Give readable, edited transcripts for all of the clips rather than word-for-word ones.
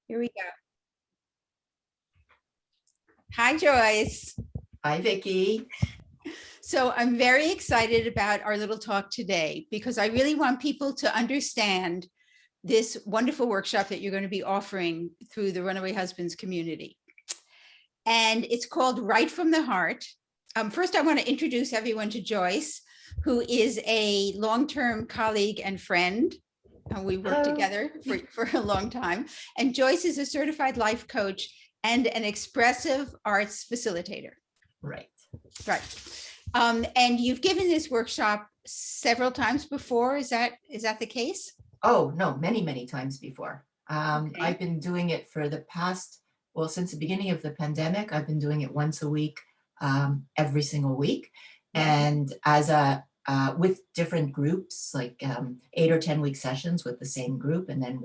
Here we go. Hi, Joyce. Hi, Vicki. So I'm very excited about our little talk today because I really want people to understand this wonderful workshop that you're going to be offering through the Runaway Husbands community. And it's called Right from the Heart. First, I want to introduce everyone to Joyce, who is a long-term colleague and friend. We worked together for a long time. And Joyce is a certified life coach and an expressive arts facilitator. Right. Right. And you've given this workshop several times before. Is that the case? Oh, no, many, many times before. Okay. I've been doing it for the past, well, since the beginning of the pandemic, I've been doing it once a week, every single week. And as with different groups, like 8 or 10 week sessions with the same group. And then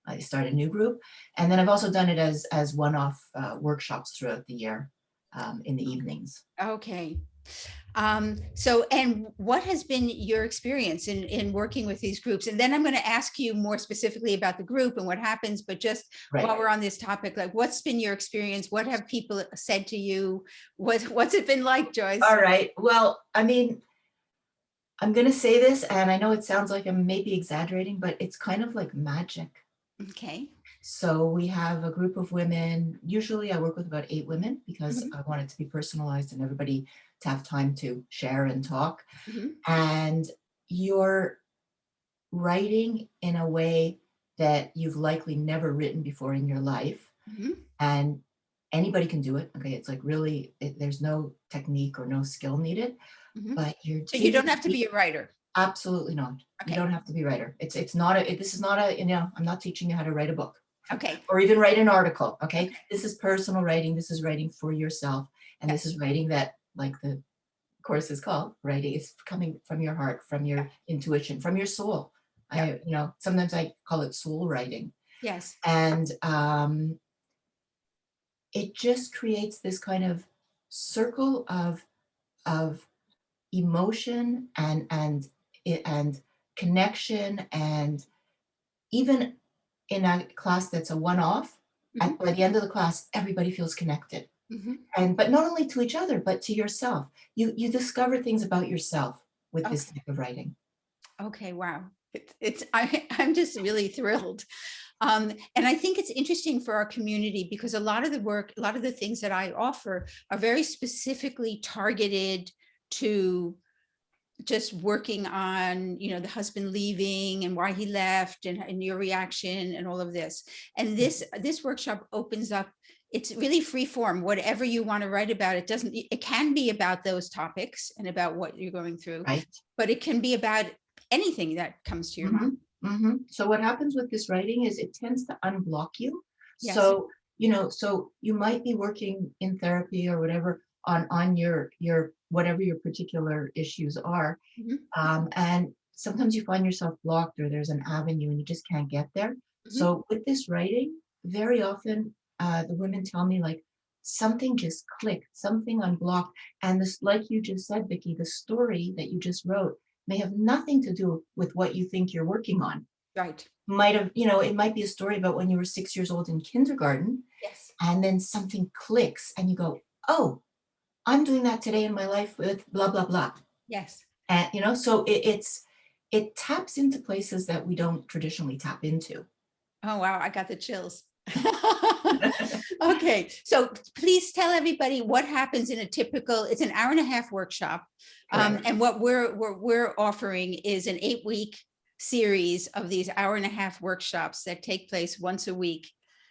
I start a new group. And then I've also done it as one-off workshops throughout the year in the evenings. Okay. So, and what has been your experience in working with these groups? And then I'm going to ask you more specifically about the group and what happens, but just while we're on this topic, like what's been your experience? What have people said to you? What's it been like, Joyce? All right. Well, I mean, I'm going to say this, and I know it sounds like I'm maybe exaggerating, but it's kind of like magic. Okay. So we have a group of women. Usually I work with about 8 women because I want it to be personalized and everybody to have time to share and talk. And you're writing in a way that you've likely never written before in your life. And anybody can do it. Okay. It's like really, there's no technique or no skill needed, but So you don't have to be a writer. Absolutely not. Okay. You don't have to be a writer. It's not this is not a, I'm not teaching you how to write a book. Okay. Or even write an article. Okay. This is personal writing. This is writing for yourself. And this is writing that, like the course is called, writing is coming from your heart, from your intuition, from your soul. Sometimes I call it soul writing. Yes. And it just creates this kind of circle of emotion and connection. And even in a class that's a one-off, by the end of the class, everybody feels connected. But not only to each other, but to yourself. You discover things about yourself with this type of writing. Okay, wow. I'm just really thrilled. And I think it's interesting for our community because a lot of the things that I offer are very specifically targeted to just working on, the husband leaving and why he left and your reaction and all of this. And this workshop opens up, it's really free form, whatever you want to write about. It can be about those topics and about what you're going through, right? But it can be about anything that comes to your mind. So what happens with this writing is it tends to unblock you. Yes. So, so you might be working in therapy or whatever on your whatever your particular issues are. And sometimes you find yourself blocked or there's an avenue and you just can't get there. So with this writing, very often the women tell me like something just clicked, something unblocked. And this, like you just said, Vicki, the story that you just wrote may have nothing to do with what you think you're working on. Right. Might have, it might be a story about when you were 6 years old in kindergarten. Yes. And then something clicks and you go, oh, I'm doing that today in my life with blah, blah, blah. Yes. And, so it taps into places that we don't traditionally tap into. Oh, wow. I got the chills. Okay. So please tell everybody what happens in it's an hour-and-a-half workshop. And what we're offering is an 8-week series of these hour-and-a-half workshops that take place once a week.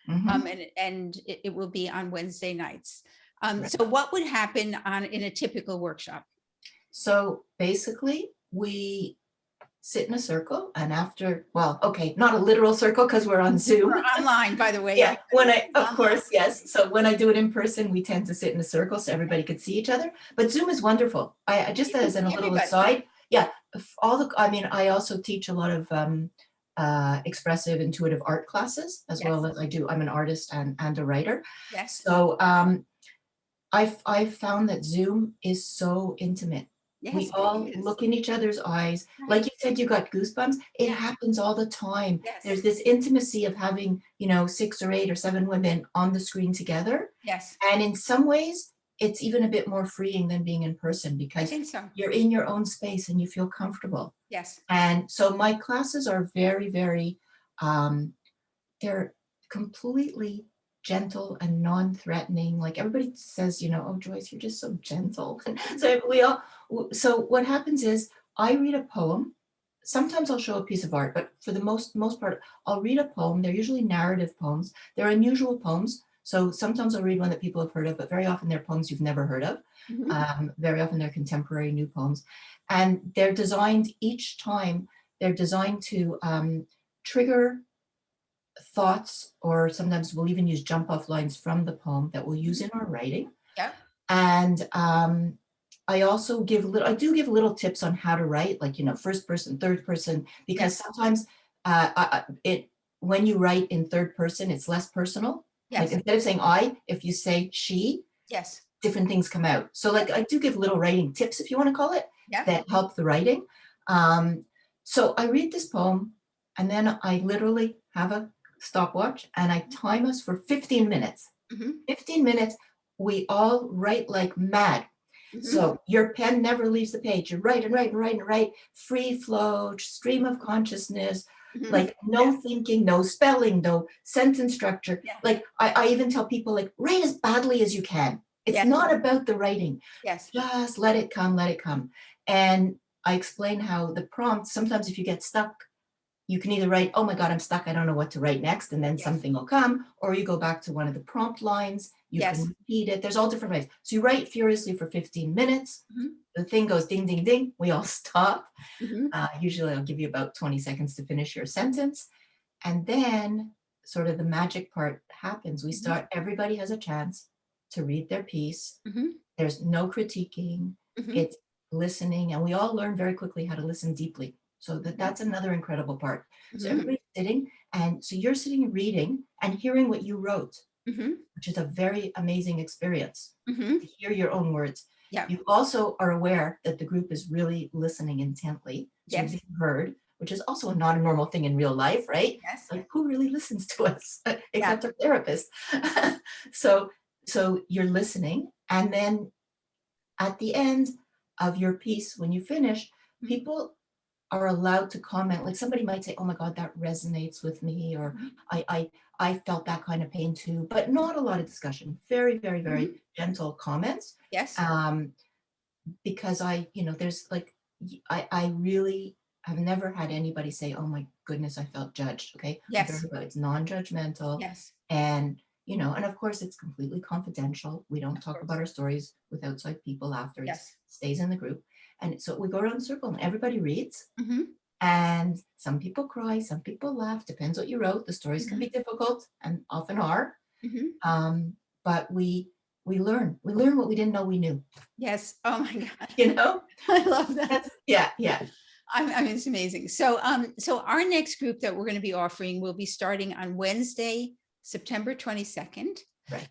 And it will be on Wednesday nights. So what would happen in a typical workshop? So basically we sit in a circle and after, well, okay, not a literal circle because we're on Zoom. We're online, by the way. Yeah, of course, yes. So when I do it in person, we tend to sit in a circle so everybody could see each other. But Zoom is wonderful. I just as a little aside, I also teach a lot of expressive, intuitive art classes as well as I'm an artist and a writer. Yes. So I've found that Zoom is so intimate. We Yes, it all is. look in each other's eyes. Like Right. you said, you got goosebumps. It Yeah. happens all the time. Yes. There's this intimacy of having, 6 or 8 or 7 women on the screen together. Yes. And in some ways, it's even a bit more freeing than being in person I because think so. you're in your own space and you feel comfortable. Yes. And so my classes are very, very, um, they're completely gentle and non-threatening. Like everybody says, "Oh, Joyce, you're just so gentle." Mhm. So so what happens is I read a poem. Sometimes I'll show a piece of art, but for the most part, I'll read a poem. They're usually narrative poems. They're unusual poems. So sometimes I'll read one that people have heard of, but very often they're poems you've never heard of. Mhm. Very often they're contemporary new poems. And they're designed each time, they're designed to trigger thoughts, or sometimes we'll even use jump off lines from the poem that we'll use Mhm. in our writing. Yeah. And I do give little tips on how to write, like, first person, third person, because Yes. sometimes when you write in third person, it's less personal. Like Yes. instead of saying I, if you say she, Yes. different things come out. So Yes. like I do give little writing tips, if you want to call it, Yeah. that help the writing. Um, so I read this poem and then I literally have a stopwatch and I time us for 15 minutes. Mhm. 15 minutes, we all write like mad. Mhm. So your pen never leaves the page. You write and write and write and write, free flow, stream of consciousness, Mhm. like no thinking, no spelling, no sentence structure. Yeah. Like I even tell people, like, write as badly as you can. It's Yes. not about the writing. Yes. Just let it come, let it come. And I explain how the prompt, sometimes if you get stuck, you can either write, "Oh my God, I'm stuck. I don't know what to write next." And then Yes. something will come, or you go back to one of the prompt lines. You can Yes. repeat it. There's all different ways. So you write furiously for 15 minutes. Mhm. The thing goes ding, ding, ding. We all stop. Mhm. Usually I'll give you about 20 seconds to finish your sentence. And then sort of the magic part happens. Mhm. Everybody has a chance to read their piece. Mhm. There's no critiquing. Mhm. It's listening. And we all learn very quickly how to listen deeply. So Mhm. that's another incredible part. So Mhm. everybody's sitting, and so you're sitting and reading and hearing what you wrote, Mhm. which is a very amazing experience to Mhm. hear your own words. Yeah. You also are aware that the group is really listening intently. So you're Yes. being heard, which is also not a normal thing in real life, right? Yes. Like who really listens to us Yeah. except our therapist? so so you're listening, and then at the end of your piece, when you finish, Mhm. people are allowed to comment. Like somebody might say, "Oh my God, that resonates with me," or Mhm. I I I felt that kind of pain too, but not a lot of discussion. Very, very, Mhm. very gentle comments. Yes. Um, because there's like I really have never had anybody say, "Oh my goodness, I felt judged." Okay. I'm very Yes. good. It's non-judgmental. Yes. And and of course it's completely confidential. We don't Of talk about course. our stories with outside people after. It Yes. stays in the group. And so we go around the circle and everybody reads. Mhm. And some people cry, some people laugh, depends what you wrote. The stories can be Mhm. difficult and often are. Mhm. Um, but we learn what we didn't know we knew, Yes. Oh my God. you know? I love that. That's yeah, yeah. I mean, it's amazing. So our next group that we're going to be offering will be starting on Wednesday, September 22nd. Right.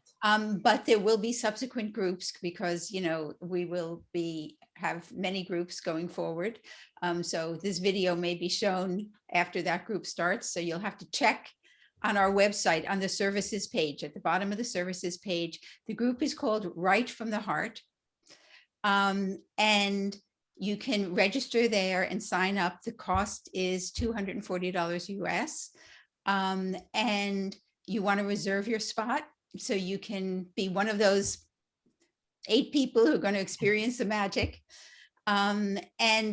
But there will be subsequent groups because, we will have many groups going forward. So this video may be shown after that group starts. So you'll have to check on our website on the services page. At the bottom of the services page, the group is called Write from the Heart. And you can register there and sign up. The cost is $240 US. And you want to reserve your spot so you can be one of those 8 people who are going to experience the magic. And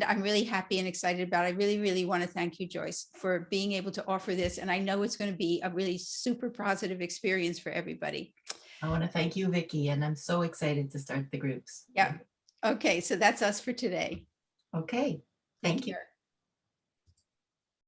I'm really happy and excited about it. I really, really want to thank you, Joyce, for being able to offer this. And I know it's going to be a really super positive experience for everybody. I want to thank you, Vicky, and I'm so excited to start the groups. Yeah. Okay, so that's us for today. Okay. Take Thank you. care.